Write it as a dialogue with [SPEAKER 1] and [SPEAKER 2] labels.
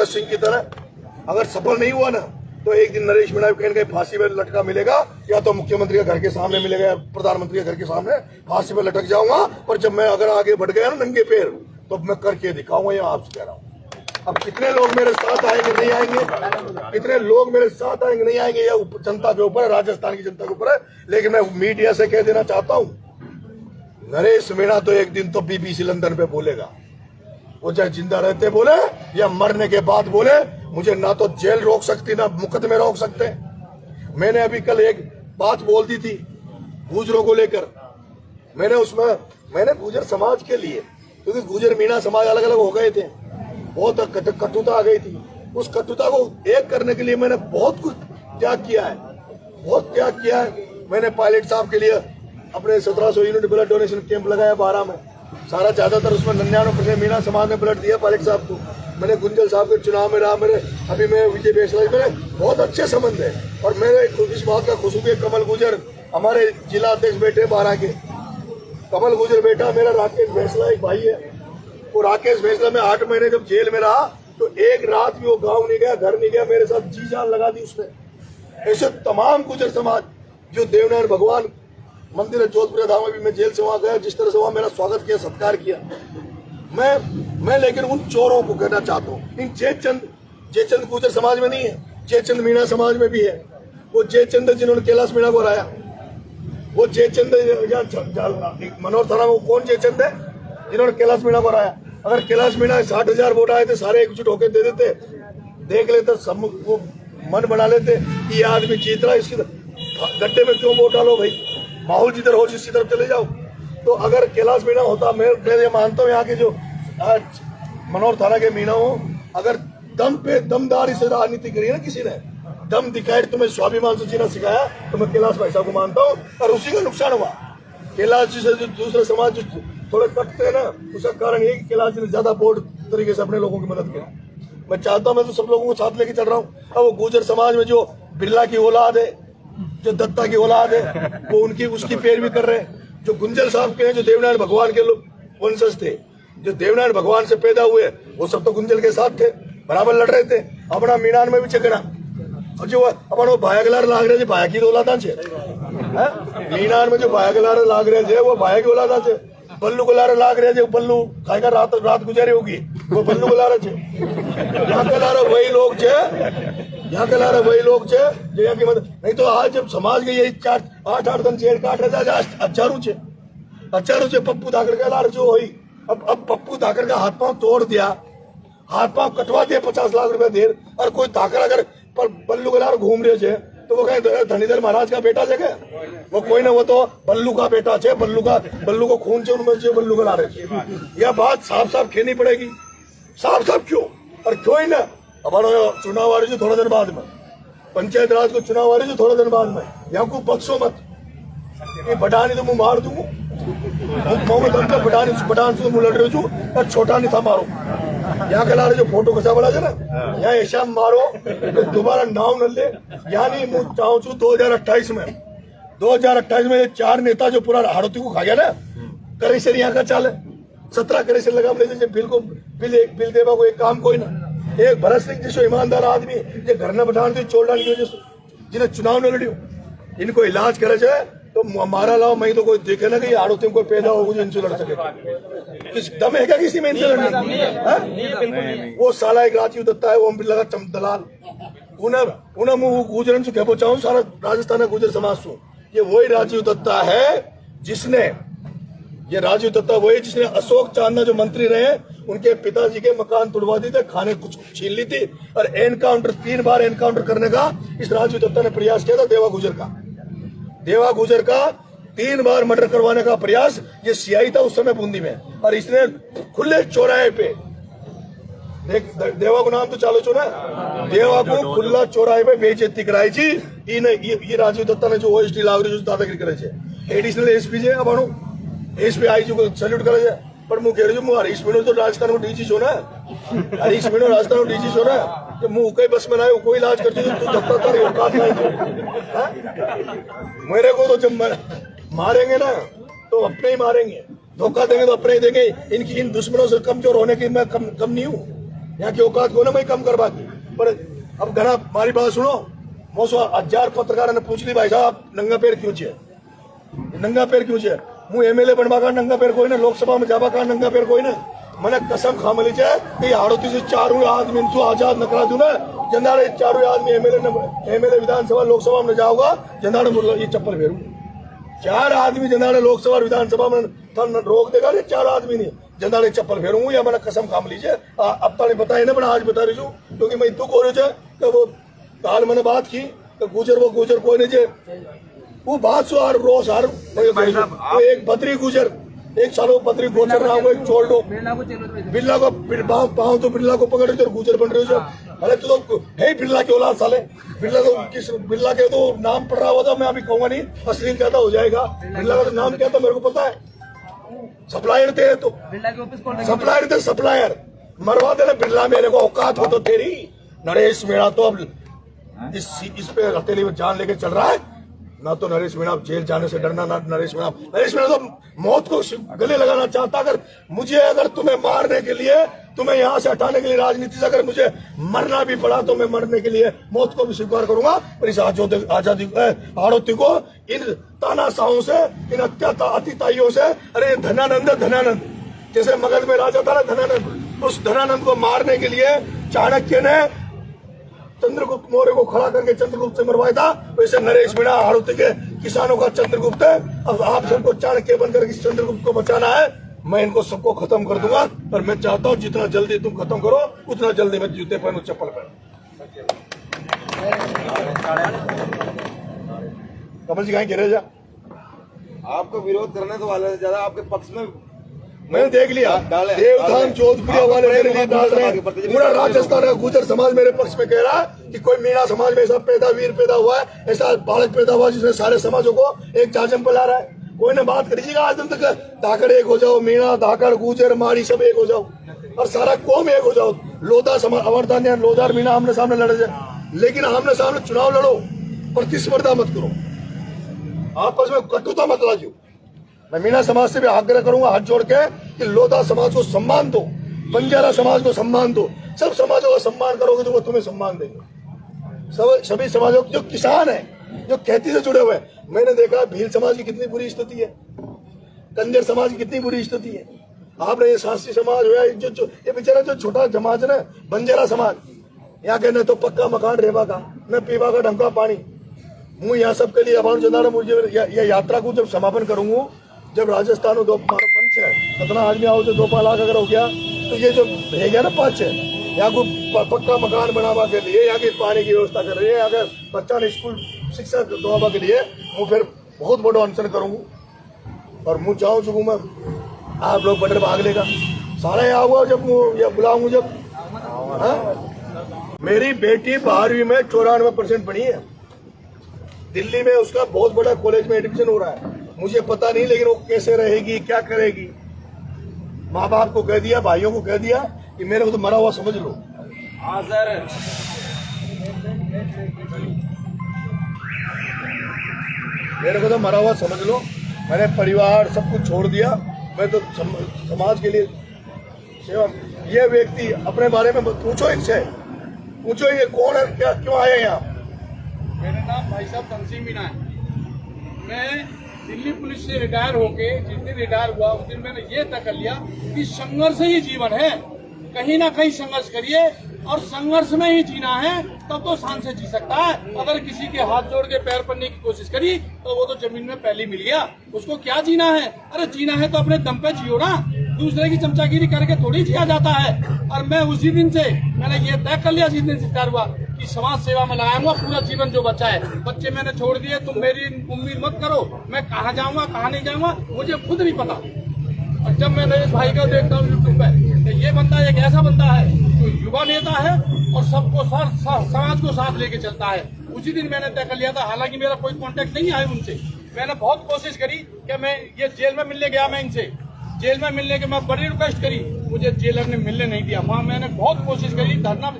[SPEAKER 1] भगत सिंह की तरह अगर सफल नहीं हुआ ना तो एक दिन नरेश मीणा कहीं कहीं फांसी में लटका मिलेगा, या तो मुख्यमंत्री के घर के सामने मिलेगा या प्रधानमंत्री के घर के सामने फांसी में लटक जाऊंगा। पर जब मैं अगर आगे बढ़ गया ना नंगे पैर तो मैं करके दिखाऊंगा। ये आपसे कह रहा हूँ। अब कितने लोग मेरे साथ आएंगे नहीं आएंगे, कितने लोग मेरे साथ आएंगे नहीं आएंगे, या जनता के ऊपर है, राजस्थान की जनता के ऊपर है। लेकिन मैं मीडिया से कह देना चाहता हूँ, नरेश मीणा तो एक दिन तो बीबीसी लंदन पे बोलेगा। वो चाहे जिंदा रहते बोले या मरने के बाद बोले, मुझे ना तो जेल रोक सकती ना मुकदमे रोक सकते। मैंने अभी कल एक बात बोल दी थी गुजरों को लेकर। मैंने गुजर समाज के लिए, क्योंकि गुजर मीणा समाज अलग अलग हो गए थे, बहुत कटुता आ गई थी। उस कटुता को एक करने के लिए मैंने बहुत कुछ त्याग किया है, बहुत त्याग किया है। मैंने पायलट साहब के लिए अपने 1700 यूनिट ब्लड डोनेशन कैंप लगाया 12 में। सारा ज्यादातर उसमें 99% मीणा समाज ने ब्लड दिया पायलट साहब को। मैंने गुंजल साहब के चुनाव में रहा, मेरे अभी मैं विजय बेसला, मेरे बहुत अच्छे संबंध है। और मेरे इस बात का खुश हूं कि कमल गुजर हमारे जिला अध्यक्ष बैठे 12 के, कमल गुजर बेटा मेरा राकेश बेसला एक भाई है। वो राकेश बेसला में 8 महीने जब जेल में रहा तो एक रात भी वो गाँव नहीं गया, घर नहीं गया, मेरे साथ जी जान लगा दी उसने। ऐसे तमाम गुजर समाज जो देवनारायण भगवान मंदिर है जोधपुर धाम में भी मैं जेल से वहां गया, जिस तरह से वहां मेरा स्वागत किया, सत्कार किया। मैं लेकिन उन चोरों को कहना चाहता हूँ, इन जयचंद गुजर समाज में नहीं है, जयचंद मीणा समाज में भी है। वो जयचंद जिन्होंने कैलाश मीणा को हराया, वो जयचंद मनोहर थाना में कौन जयचंद है जिन्होंने कैलाश मीणा को हराया। अगर कैलाश मीणा 60,000 वोट आए थे, सारे एकजुट होकर दे देते, देख लेते, वो मन बना लेते कि ये आदमी जीत रहा है, इसकी गड्ढे में क्यों वोट डालो भाई, माहौल जिधर हो जिसकी तरफ चले जाओ। तो अगर कैलाश मीणा होता, मैं ये मानता हूँ यहाँ के जो मनोहर थाना के मीणा हो, अगर दम पे दमदारी से राजनीति करी ना किसी ने, दम दिखाए, तुम्हें स्वाभिमान से जीना सिखाया, तो मैं कैलाश भाई साहब को मानता हूँ। और उसी का नुकसान हुआ। कैलाश जी से जो दूसरे समाज जो थोड़े कटते हैं ना, उसका कारण ये कि कैलाश जी ने ज्यादा बोर्ड तरीके से अपने लोगों की मदद की। मैं चाहता हूँ, मैं तो सब लोगों को साथ लेके चल रहा हूँ। अब वो गुजर समाज में जो बिरला की औलाद है, जो दत्ता की औलाद है, वो उनकी उसकी पैरवी कर रहे हैं। जो गुंजल साहब के हैं, जो देवनारायण भगवान के लोग वंशज थे, जो देवनारायण भगवान से पैदा हुए, वो सब तो गुंजल के साथ थे, बराबर लड़ रहे थे। अपना मीनान में भी झगड़ा, और जो अपन वो भायागलार लाग रहे थे, भाया की औलादा छे। मीनान में जो भायागलार लाग रहे थे वो भाया की औलादा छे। बल्लू गलारे लाग रहे थे, बल्लू खाएगा रात गुजारी होगी, वो बल्लू गलारे छे। यहाँ के लारे वही लोग छे, यहाँ के लारे वही लोग छे जो यहाँ की मदद नहीं। तो आज जब समाज के यही 8-8 दिन जेल काट रहे थे, आज अच्छारू छे पप्पू धाकड़ का लार जो हुई। अब पप्पू धाकड़ का हाथ पांव तोड़ दिया, हाथ पांव कटवा दिया, 50 लाख रुपया देर। और कोई धाकड़ अगर पर बल्लू गलार घूम रहे छे तो वो कहे धनीधर महाराज का बेटा जगह, वो कोई ना, वो तो बल्लू का बेटा छे, बल्लू को खून से उनमें बल्लू गला रहे थे। यह बात साफ साफ कहनी पड़ेगी। साफ क्यों और क्यों ही ना। हमारा चुनाव आ रही जो थोड़ा दिन बाद में, पंचायत राज को चुनाव आ रही जो थोड़ा दिन बाद में, यहाँ को बख्शो मत। ये बटानी तो मुंह मार दूंगा, बटान से मुंह लड़ रही हूँ, और छोटा नहीं था मारो। यहाँ के लारे जो फोटो खसा बड़ा है ना, यहाँ ऐसा मारो तो दोबारा नाम न ले। यानी मुझ चाहूँ 2028 में ये 4 नेता जो पूरा हाड़ोती को खा गया ना, करेसर यहाँ का चाल है, 17 करेसर लगा ले बिल देवा को एक काम कोई ना। एक भरत सिंह जिसको ईमानदार आदमी ये घर न बैठा चोर डाल की वजह जिन्हें चुनाव न लड़ियो, इनको इलाज करे जाए तो मारा लाओ। मैं तो कोई देखे ना कि आड़ोती कोई पैदा हो इनसे लड़ सके, किस दम है क्या किसी में इनसे लड़ने? वो साला एक राजीव दत्ता है, वो लगा दलाल, उन्हें मुंह गुजरन से कह पहुंचाऊं सारा राजस्थान गुजर समाज से। ये वही राजीव दत्ता है जिसने अशोक चांदना जो मंत्री रहे, उनके पिताजी के मकान तोड़वा दिए थे, खाने कुछ छीन ली थी, और 3 बार एनकाउंटर करने का इस राजीव दत्ता ने प्रयास किया था। देवा गुजर का 3 बार मर्डर करवाने का प्रयास ये सीआई था उस समय बूंदी में, और इसने खुले चौराहे पे, देवा को नाम तो चालो चो ना, देवा को खुला चौराहे पे बेइज्जती कराई थी। ये राजीव दत्ता ने जो ओएसडी लाग जो दादागिरी करे छे। एडिशनल एसपी जे अबाणो एसपी आईजी को सैल्यूट करे छे, पर मु कह रही हूँ हरीश मीणा तो राजस्थान को डीजी छो ना, हरीश मीणा राजस्थान को डीजी छो ना, तो मुंह कई बस में ना कोई इलाज करती तू धक्का कर औकात नहीं। मेरे को तो जब मारेंगे ना तो अपने ही मारेंगे, धोखा देंगे तो अपने ही देंगे। इन दुश्मनों से कमजोर होने की मैं कम नहीं हूँ। यहाँ की औकात को ना मैं कम करवा दी। पर अब घना हमारी बात सुनो, 1000 पत्रकार ने पूछ ली भाई साहब नंगा पैर क्यों छे, नंगा पैर क्यों छे? હું એમએલએ બનવા કા નંગા પેર કોઈ ને, લોકસભા में जावा का नंगा पैर कोई ने। મને कसम ખામલી છે કે 38 ચારું आदमी से आजाद न करा दूं ना, जंदाड़े चारों आदमी एमएलए विधानसभा लोकसभा में जाऊंगा, जंदाड़े ये चप्पल फेरू। 4 आदमी जंदाड़े लोकसभा विधानसभा में रोक देगा, ये 4 आदमी नहीं जंदाड़े चप्पल फेरूंगा, या मैंने कसम खाम लीजिए। अब तक बताया ना, मैं आज बता रही हूँ क्योंकि मैं दुख हो रही है कि वो काल मैंने बात की तो गुजर कोई नहीं, वो बात सो हर रोज हर एक बद्री गुजर, एक सालों बद्री गोचर रहा हूँ, एक छोड़ दो बिरला को पाँव तो बिरला को पकड़ रहे गुजर बन रहे हो। अरे तू तो है बिरला के औलाद साले, बिरला के तो नाम पढ़ रहा हुआ था, मैं अभी कहूंगा नहीं, अश्लील कहता हो जाएगा। बिरला का तो नाम क्या था मेरे को पता है, सप्लायर थे, तो सप्लायर थे, सप्लायर मरवा देना बिरला, मेरे को औकात हो तो तेरी। नरेश मीणा तो अब इस पे हथेली में जान लेके चल रहा है ना, तो नरेश मीणा जेल जाने से डरना ना। नरेश मीणा तो मौत को गले लगाना चाहता। अगर तुम्हें मारने के लिए, तुम्हें यहाँ से हटाने के लिए राजनीति से अगर मुझे मरना भी पड़ा तो मैं मरने के लिए मौत को भी स्वीकार करूंगा। पर इस आजादी आड़ोती को इन तानाशाहों से, इन अतिताइयों से, अरे धनानंद जैसे मगध में राजा था ना धनानंद, उस धनानंद को मारने के लिए चाणक्य ने चंद्रगुप्त मौर्य को खड़ा करके चंद्रगुप्त से मरवाया था, वैसे नरेश मीणा हाड़ौती के किसानों का चंद्रगुप्त है। अब आप सबको चाणक्य बनकर इस चंद्रगुप्त को बचाना है, मैं इनको सबको खत्म कर दूंगा। पर मैं चाहता हूँ जितना जल्दी तुम खत्म करो उतना जल्दी मैं जूते पहनूं, चप्पल पहनूं। कमल जी कहीं गिरे जा,
[SPEAKER 2] आपको विरोध करने तो वाले ज्यादा आपके पक्ष में
[SPEAKER 1] मैंने देख लिया। देवधाम जोधपुरी वाले मेरे लिए डाल रहे हैं, पूरा राजस्थान का गुजर समाज मेरे पक्ष में कह रहा है कि कोई मीणा समाज में ऐसा वीर पैदा हुआ है, ऐसा बालक पैदा हुआ जिसने सारे समाजों को एक जाजम पर ला रहा है। कोई ने बात करीजिएगा आज दिन तक, धाकड़ एक हो जाओ, मीणा धाकड़ गुजर मारी सब एक हो जाओ और सारा कौम एक हो जाओ। लोधा समाज अमरदान लोधार मीणा आमने सामने लड़ जाए, लेकिन आमने सामने चुनाव लड़ो, प्रतिस्पर्धा मत करो, आपस में कटुता मत लाजियो। मैं मीणा समाज से भी आग्रह करूंगा हाथ जोड़ के कि लोधा समाज को सम्मान दो, बंजारा समाज को सम्मान दो, सब समाजों का सम्मान करोगे तो वो तुम्हें सम्मान देंगे। सभी समाजों जो किसान है, जो खेती से जुड़े हुए हैं, मैंने देखा भील समाज की कितनी बुरी स्थिति है, कंजर समाज की कितनी बुरी स्थिति है। आपने ये शास्त्री समाज हुआ, जो ये बेचारा जो छोटा समाज है ना, बंजारा समाज, यहाँ के न तो पक्का मकान रेवा का, न पीवा का ढंग का पानी। हूँ यहाँ सबके लिए आभार जताना। मुझे यह यात्रा को जब समापन करूंगा, जब राजस्थान में 2 मंच है, कितना आदमी आओ तो 2 लाख अगर हो गया तो ये जो रह गया ना 5 है, यहाँ को पक्का मकान बनावा के लिए, यहाँ की पानी की व्यवस्था कर रही है, अगर बच्चा ने स्कूल शिक्षा दवा के लिए वो फिर बहुत बड़ा अनशन करूंगा। और मुझे चाहूँ चुकू मैं, आप लोग बटर भाग लेगा सारा यहाँ हुआ जब बुलाऊंगा जब। मेरी बेटी 12वीं में 94% पढ़ी है, दिल्ली में उसका बहुत बड़ा कॉलेज में एडमिशन हो रहा है। मुझे पता नहीं लेकिन वो कैसे रहेगी, क्या करेगी। माँ बाप को कह दिया, भाइयों को कह दिया कि मेरे को तो मरा हुआ समझ लो।
[SPEAKER 2] हाँ सर,
[SPEAKER 1] मेरे को तो मरा हुआ समझ लो। मैंने परिवार सब कुछ छोड़ दिया, मैं तो समाज के लिए सेवा। ये व्यक्ति अपने बारे में पूछो, इनसे पूछो ये कौन है, क्या क्यों आया यहाँ।
[SPEAKER 3] मेरा नाम भाई साहब तंसीम मीणा है। मैं दिल्ली पुलिस से रिटायर होके जिस दिन रिटायर हुआ उस दिन मैंने ये तय कर लिया कि संघर्ष ही जीवन है, कहीं ना कहीं संघर्ष करिए और संघर्ष में ही जीना है, तब तो शान से जी सकता है। अगर किसी के हाथ जोड़ के पैर पड़ने की कोशिश करी तो वो तो जमीन में पहले मिल गया, उसको क्या जीना है। अरे जीना है तो अपने दम पे जियो ना, दूसरे की चमचागिरी करके थोड़ी जिया जाता है। और मैं उसी दिन से मैंने ये तय कर लिया, जिस दिन से रिटायर हुआ, कि समाज सेवा में लगाऊंगा पूरा जीवन जो बचा है। बच्चे मैंने छोड़ दिए, तुम मेरी उम्मीद मत करो मैं कहाँ जाऊंगा कहाँ नहीं जाऊंगा मुझे खुद नहीं पता। और जब मैं नरेश भाई को देखता हूँ यूट्यूब पे, तो ये बंदा एक ऐसा बंदा है जो युवा नेता है और सबको समाज को साथ लेके चलता है। उसी दिन मैंने तय कर लिया था, हालांकि मेरा कोई कांटेक्ट नहीं है उनसे। मैंने बहुत कोशिश करी कि मैं ये जेल में मिलने गया, मैं इनसे जेल में मिलने के मैं बड़ी रिक्वेस्ट करी, मुझे जेलर ने मिलने नहीं दिया। वहाँ मैंने बहुत कोशिश करी, धरना